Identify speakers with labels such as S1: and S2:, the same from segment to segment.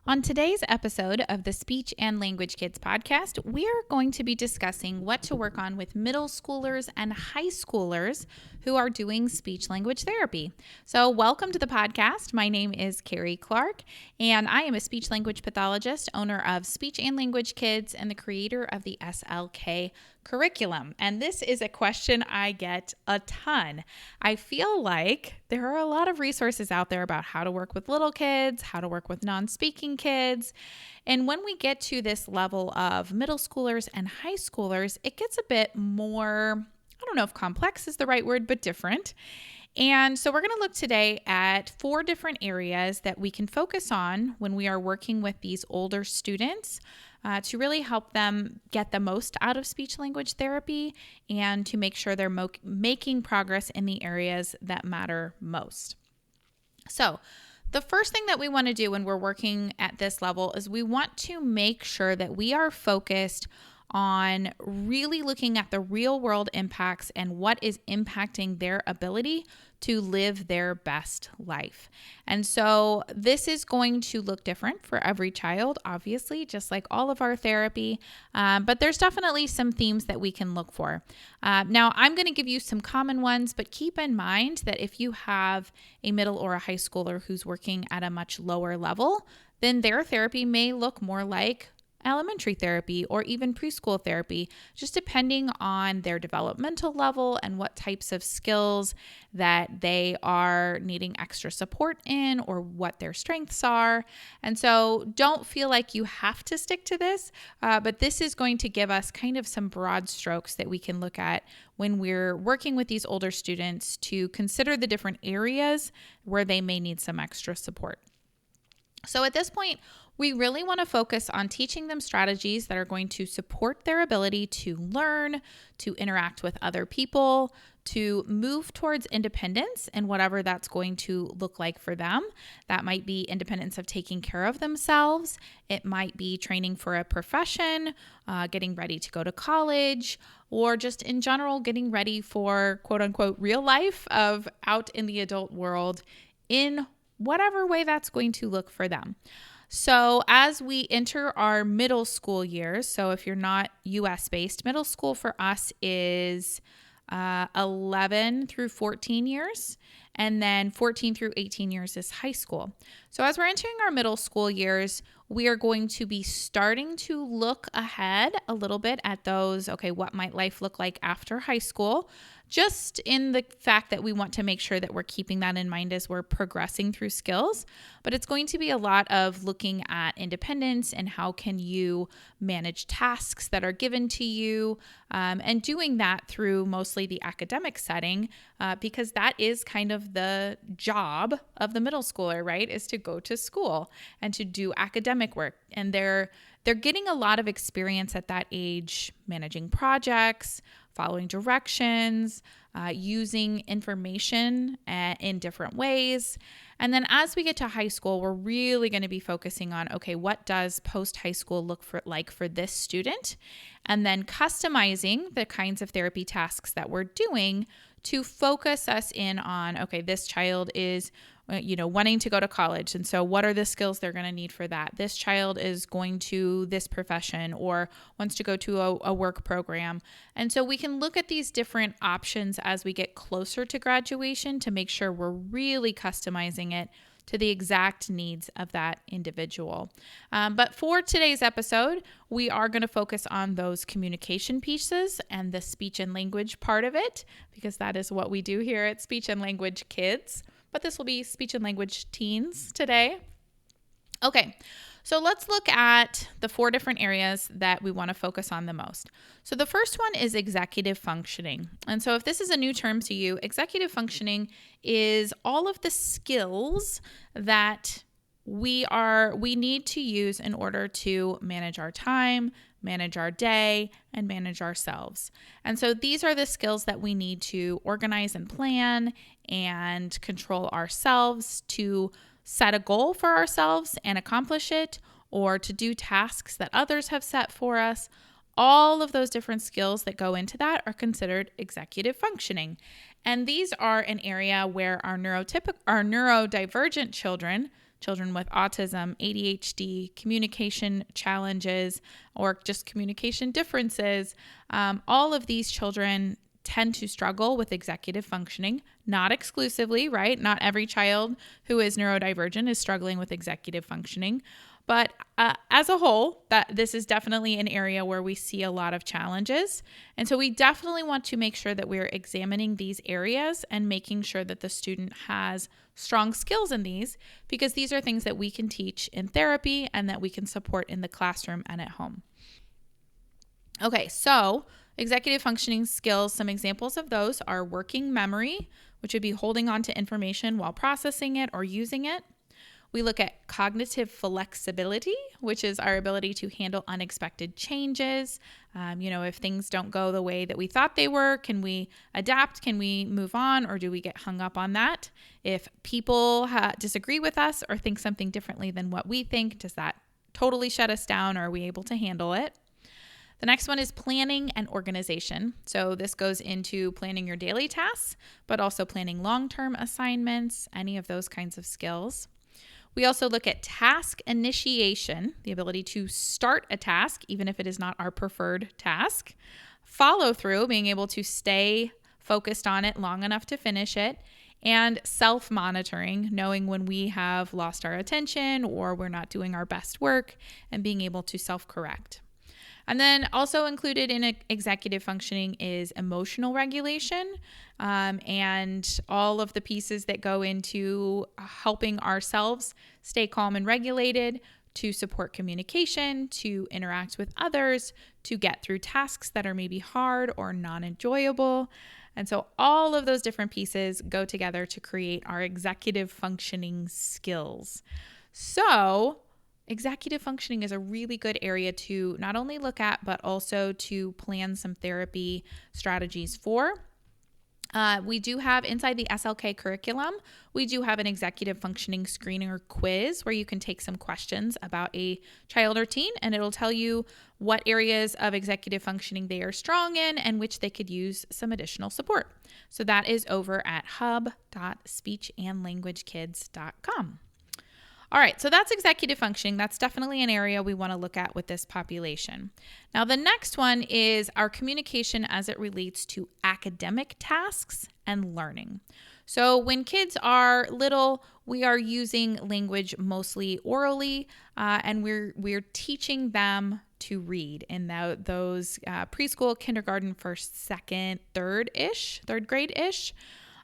S1: On today's episode of the Speech and Language Kids podcast, we are going to be discussing what to work on with middle schoolers and high schoolers who are doing speech language therapy. So, welcome to the podcast. My name is Carrie Clark, and I am a speech language pathologist, owner of Speech and Language Kids, and the creator of the SLK curriculum. And this is a question I get a ton. I feel like there are a lot of resources out there about how to work with little kids, how to work with non-speaking kids. And when we get to this level of middle schoolers and high schoolers, it gets a bit more, I don't know if complex is the right word, but different. And so we're going to look today at 4 different areas that we can focus on when we are working with these older students to really help them get the most out of speech language therapy and to make sure they're making progress in the areas that matter most. So the first thing that we want to do when we're working at this level is we want to make sure that we are focused on really looking at the real world impacts and what is impacting their ability to live their best life. And so this is going to look different for every child, obviously, just like all of our therapy. But there's definitely some themes that we can look for. Now, I'm going to give you some common ones, but keep in mind that if you have a middle or a high schooler who's working at a much lower level, then their therapy may look more like elementary therapy or even preschool therapy, just depending on their developmental level and what types of skills that they are needing extra support in or what their strengths are. And so don't feel like you have to stick to this, but this is going to give us kind of some broad strokes that we can look at when we're working with these older students to consider the different areas where they may need some extra support. So at this point, we really want to focus on teaching them strategies that are going to support their ability to learn, to interact with other people, to move towards independence and whatever that's going to look like for them. That might be independence of taking care of themselves. It might be training for a profession, getting ready to go to college, or just in general, getting ready for quote unquote real life of out in the adult world in whatever way that's going to look for them. So as we enter our middle school years, so if you're not US based, middle school for us is 11 through 14 years, and then 14 through 18 years is high school. So as we're entering our middle school years, we are going to be starting to look ahead a little bit at those, okay, what might life look like after high school? Just in the fact that we want to make sure that we're keeping that in mind as we're progressing through skills. But it's going to be a lot of looking at independence and how can you manage tasks that are given to you, and doing that through mostly the academic setting, because that is kind of the job of the middle schooler, right? Is to go to school and to do academic work. And they're getting a lot of experience at that age managing projects, following directions, using information in different ways. And then as we get to high school, we're really going to be focusing on, okay, what does post-high school look like for this student? And then customizing the kinds of therapy tasks that we're doing to focus us in on, okay, this child is wanting to go to college. And so what are the skills they're going to need for that? This child is going to this profession or wants to go to a work program. And so we can look at these different options as we get closer to graduation to make sure we're really customizing it to the exact needs of that individual. But for today's episode, we are going to focus on those communication pieces and the speech and language part of it, because that is what we do here at Speech and Language Kids. But this will be speech and language teens today. Okay, so let's look at the 4 different areas that we want to focus on the most. So the first one is executive functioning. And so if this is a new term to you, executive functioning is all of the skills that we need to use in order to manage our time, manage our day, and manage ourselves. And so these are the skills that we need to organize and plan and control ourselves, to set a goal for ourselves and accomplish it, or to do tasks that others have set for us. All of those different skills that go into that are considered executive functioning. And these are an area where our neurodivergent children children with autism, ADHD, communication challenges, or just communication differences. All of these children tend to struggle with executive functioning, not exclusively, right? Not every child who is neurodivergent is struggling with executive functioning. But as a whole, this is definitely an area where we see a lot of challenges. And so we definitely want to make sure that we're examining these areas and making sure that the student has strong skills in these, because these are things that we can teach in therapy and that we can support in the classroom and at home. Okay, so executive functioning skills, some examples of those are working memory, which would be holding on to information while processing it or using it. We look at cognitive flexibility, which is our ability to handle unexpected changes. If things don't go the way that we thought they were, can we adapt? Can we move on? Or do we get hung up on that? If people disagree with us or think something differently than what we think, does that totally shut us down? Or are we able to handle it? The next one is planning and organization. So this goes into planning your daily tasks, but also planning long-term assignments, any of those kinds of skills. We also look at task initiation, the ability to start a task, even if it is not our preferred task. Follow through, being able to stay focused on it long enough to finish it. And self-monitoring, knowing when we have lost our attention or we're not doing our best work, and being able to self-correct. And then also included in executive functioning is emotional regulation, and all of the pieces that go into helping ourselves stay calm and regulated, to support communication, to interact with others, to get through tasks that are maybe hard or non-enjoyable. And so all of those different pieces go together to create our executive functioning skills. So executive functioning is a really good area to not only look at, but also to plan some therapy strategies for. We do have inside the SLK curriculum, we do have an executive functioning screener quiz where you can take some questions about a child or teen, and it'll tell you what areas of executive functioning they are strong in and which they could use some additional support. So that is over at hub.speechandlanguagekids.com. All right, so that's executive functioning. That's definitely an area we want to look at with this population. Now, the next one is our communication as it relates to academic tasks and learning. So when kids are little, we are using language mostly orally, and we're teaching them to read in those preschool, kindergarten, first, second, third grade-ish.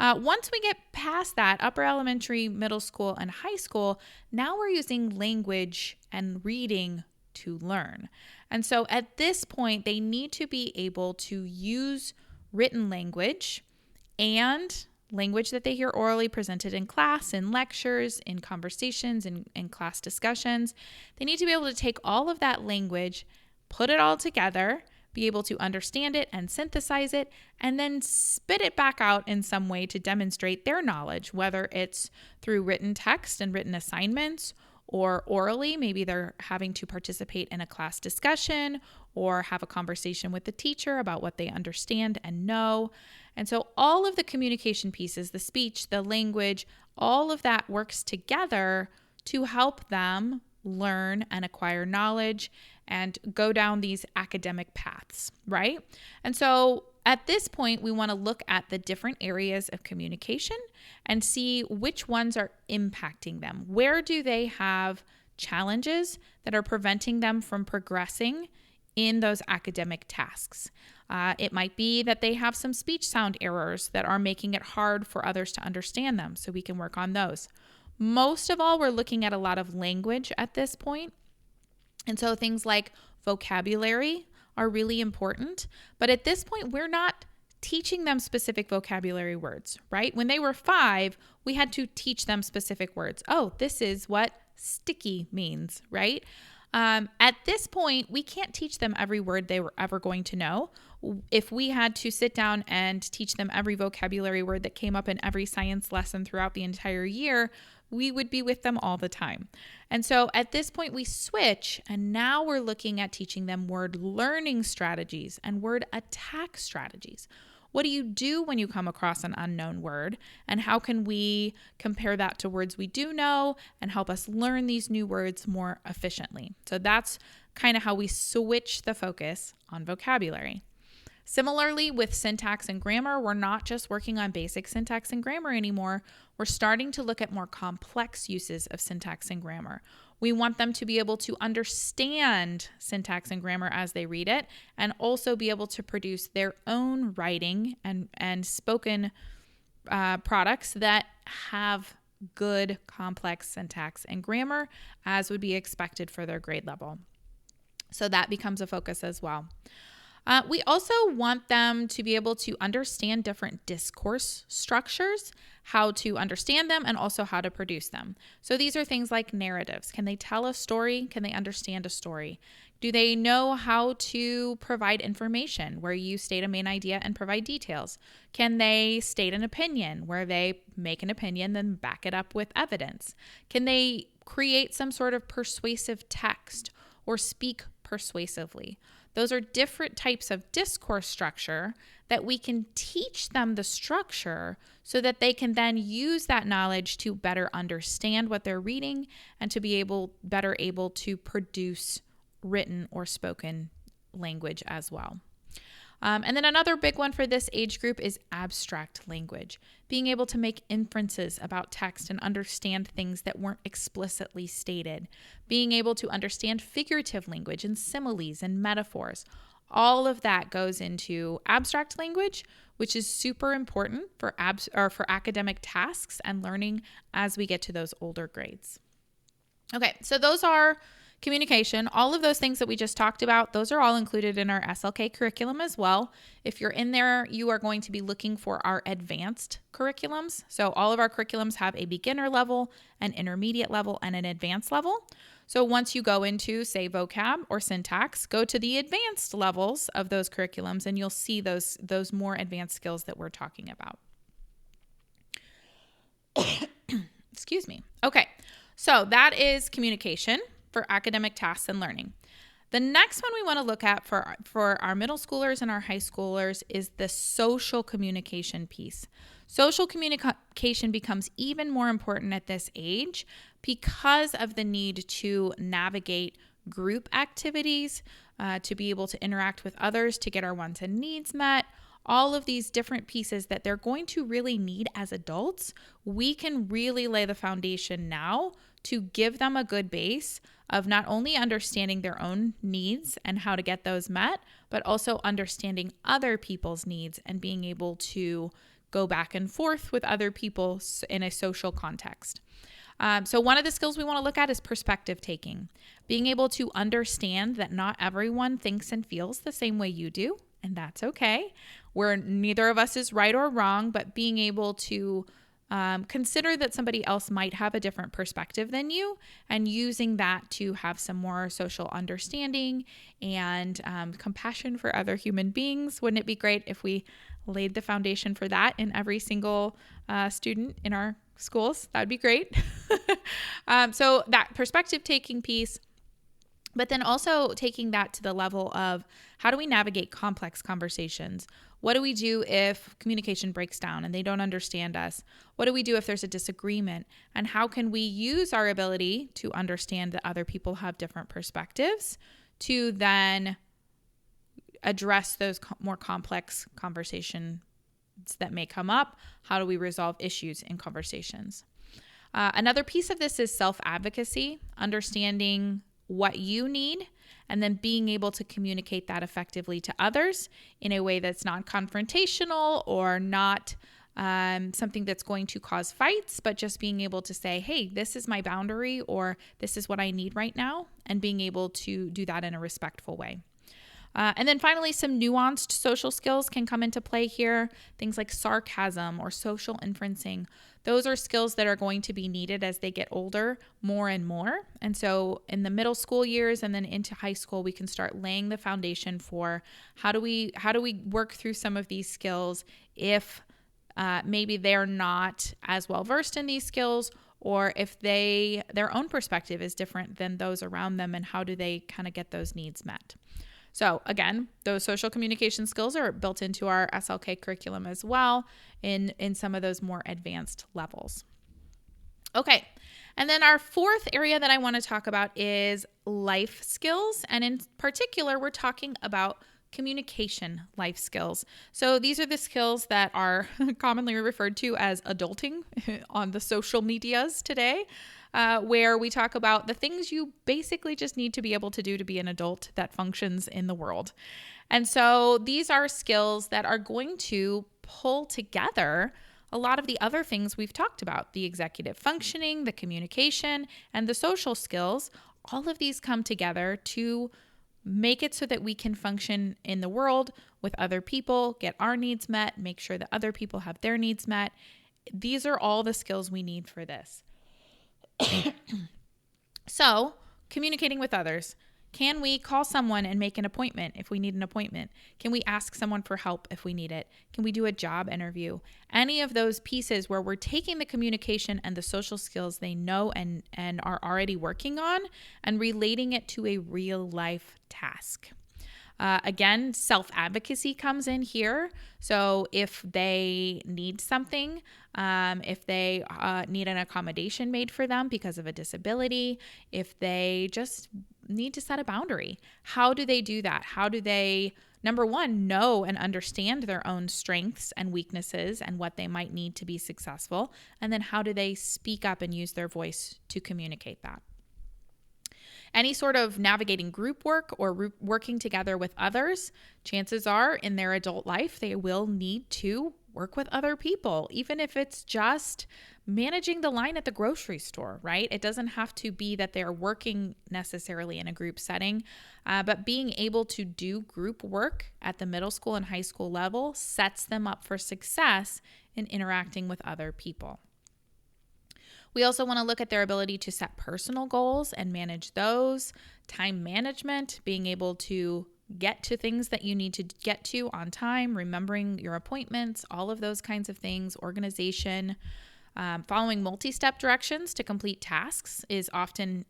S1: Once we get past that, upper elementary, middle school, and high school, now we're using language and reading to learn. And so at this point, they need to be able to use written language and language that they hear orally presented in class, in lectures, in conversations, in class discussions. They need to be able to take all of that language, put it all together, be able to understand it and synthesize it, and then spit it back out in some way to demonstrate their knowledge, whether it's through written text and written assignments or orally. Maybe they're having to participate in a class discussion or have a conversation with the teacher about what they understand and know. And so all of the communication pieces, the speech, the language, all of that works together to help them learn and acquire knowledge and go down these academic paths, right? And so at this point, we want to look at the different areas of communication and see which ones are impacting them. Where do they have challenges that are preventing them from progressing in those academic tasks? It might be that they have some speech sound errors that are making it hard for others to understand them, so we can work on those. Most of all, we're looking at a lot of language at this point. And so things like vocabulary are really important. But at this point, we're not teaching them specific vocabulary words, right? When they were 5, we had to teach them specific words. Oh, this is what sticky means, right? At this point, we can't teach them every word they were ever going to know. If we had to sit down and teach them every vocabulary word that came up in every science lesson throughout the entire year, we would be with them all the time. And so at this point, we switch, and now we're looking at teaching them word learning strategies and word attack strategies. What do you do when you come across an unknown word? And how can we compare that to words we do know and help us learn these new words more efficiently? So that's kind of how we switch the focus on vocabulary. Similarly, with syntax and grammar, we're not just working on basic syntax and grammar anymore. We're starting to look at more complex uses of syntax and grammar. We want them to be able to understand syntax and grammar as they read it, and also be able to produce their own writing and spoken products that have good complex syntax and grammar as would be expected for their grade level. So that becomes a focus as well. We also want them to be able to understand different discourse structures, how to understand them, and also how to produce them. So these are things like narratives. Can they tell a story? Can they understand a story? Do they know how to provide information where you state a main idea and provide details? Can they state an opinion where they make an opinion, then back it up with evidence? Can they create some sort of persuasive text or speak persuasively? Those are different types of discourse structure that we can teach them the structure so that they can then use that knowledge to better understand what they're reading and to be better able to produce written or spoken language as well. And then another big one for this age group is abstract language, being able to make inferences about text and understand things that weren't explicitly stated, being able to understand figurative language and similes and metaphors. All of that goes into abstract language, which is super important for academic tasks and learning as we get to those older grades. Okay, so those are communication. All of those things that we just talked about, those are all included in our SLK curriculum as well. If you're in there, you are going to be looking for our advanced curriculums. So all of our curriculums have a beginner level, an intermediate level, and an advanced level. So once you go into, say, vocab or syntax, go to the advanced levels of those curriculums and you'll see those more advanced skills that we're talking about. Excuse me. Okay, so that is communication for academic tasks and learning. The next one we want to look at for our middle schoolers and our high schoolers is the social communication piece. Social communication becomes even more important at this age because of the need to navigate group activities, to be able to interact with others, to get our wants and needs met. All of these different pieces that they're going to really need as adults, we can really lay the foundation now to give them a good base of not only understanding their own needs and how to get those met, but also understanding other people's needs and being able to go back and forth with other people in a social context. So one of the skills we want to look at is perspective taking, being able to understand that not everyone thinks and feels the same way you do, and that's okay. Where neither of us is right or wrong, but being able to consider that somebody else might have a different perspective than you and using that to have some more social understanding and compassion for other human beings. Wouldn't it be great if we laid the foundation for that in every single student in our schools? That'd be great. So that perspective taking piece, but then also taking that to the level of how do we navigate complex conversations? What do we do if communication breaks down and they don't understand us? What do we do if there's a disagreement? And how can we use our ability to understand that other people have different perspectives to then address those more complex conversations that may come up? How do we resolve issues in conversations? Another piece of this is self-advocacy, understanding what you need, and then being able to communicate that effectively to others in a way that's not confrontational or not something that's going to cause fights, but just being able to say, hey, this is my boundary, or this is what I need right now, and being able to do that in a respectful way. And then finally, some nuanced social skills can come into play here. Things like sarcasm or social inferencing. Those are skills that are going to be needed as they get older more and more. And so in the middle school years and then into high school, we can start laying the foundation for how do we work through some of these skills if maybe they're not as well versed in these skills, or if their own perspective is different than those around them, and how do they kind of get those needs met. So again, those social communication skills are built into our SLK curriculum as well in some of those more advanced levels. Okay. And then our fourth area that I want to talk about is life skills. And in particular, we're talking about communication life skills. So these are the skills that are commonly referred to as adulting on the social medias today, where we talk about the things you basically just need to be able to do to be an adult that functions in the world. And so these are skills that are going to pull together a lot of the other things we've talked about, the executive functioning, the communication, and the social skills. All of these come together to make it so that we can function in the world with other people, get our needs met, make sure that other people have their needs met. These are all the skills we need for this. So, communicating with others. Can we call someone and make an appointment if we need an appointment? Can we ask someone for help if we need it? Can we do a job interview? Any of those pieces where we're taking the communication and the social skills they know and are already working on and relating it to a real life task. Again, self-advocacy comes in here. So if they need something, if they need an accommodation made for them because of a disability, if they just need to set a boundary, how do they do that? How do they, number one, know and understand their own strengths and weaknesses and what they might need to be successful? And then how do they speak up and use their voice to communicate that? Any sort of navigating group work or working together with others, chances are in their adult life, they will need to work with other people, even if it's just managing the line at the grocery store, right? It doesn't have to be that they're working necessarily in a group setting, but being able to do group work at the middle school and high school level sets them up for success in interacting with other people. We also want to look at their ability to set personal goals and manage those, time management, being able to get to things that you need to get to on time, remembering your appointments, all of those kinds of things, organization. Following multi-step directions to complete tasks is often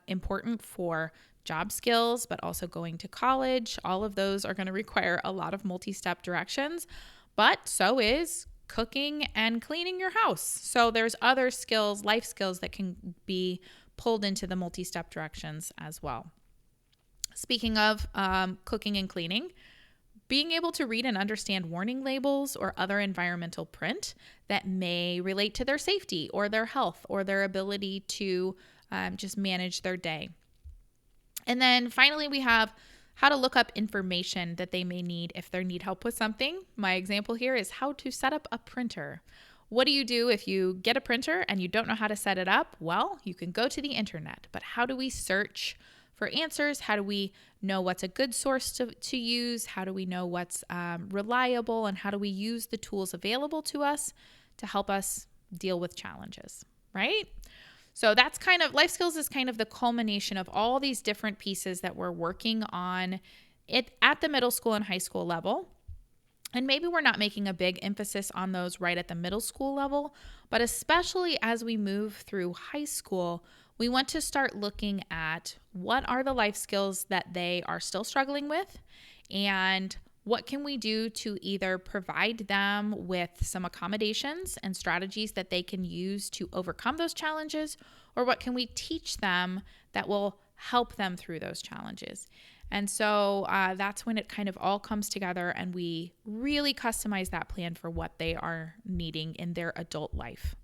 S1: important for job skills, but also going to college. All of those are going to require a lot of multi-step directions, but so is cooking and cleaning your house. So there's other skills, life skills that can be pulled into the multi-step directions as well. Speaking of cooking and cleaning, being able to read and understand warning labels or other environmental print that may relate to their safety or their health or their ability to just manage their day. And then finally, we have how to look up information that they may need if they need help with something. My example here is how to set up a printer. What do you do if you get a printer and you don't know how to set it up? Well, you can go to the internet, but how do we search for answers? How do we know what's a good source to use? How do we know what's reliable? And how do we use the tools available to us to help us deal with challenges, right? So that's kind of, life skills is kind of the culmination of all these different pieces that we're working on it at the middle school and high school level. And maybe we're not making a big emphasis on those right at the middle school level, but especially as we move through high school, we want to start looking at what are the life skills that they are still struggling with, and what can we do to either provide them with some accommodations and strategies that they can use to overcome those challenges, or what can we teach them that will help them through those challenges. And so that's when it kind of all comes together and we really customize that plan for what they are needing in their adult life.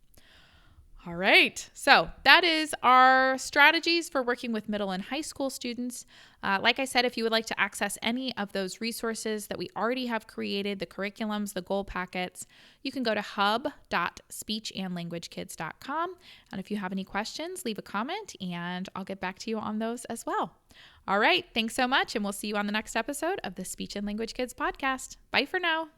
S1: All right, so that is our strategies for working with middle and high school students. Like I said, if you would like to access any of those resources that we already have created, the curriculums, the goal packets, you can go to hub.speechandlanguagekids.com. And if you have any questions, leave a comment and I'll get back to you on those as well. All right, thanks so much, and we'll see you on the next episode of the Speech and Language Kids podcast. Bye for now.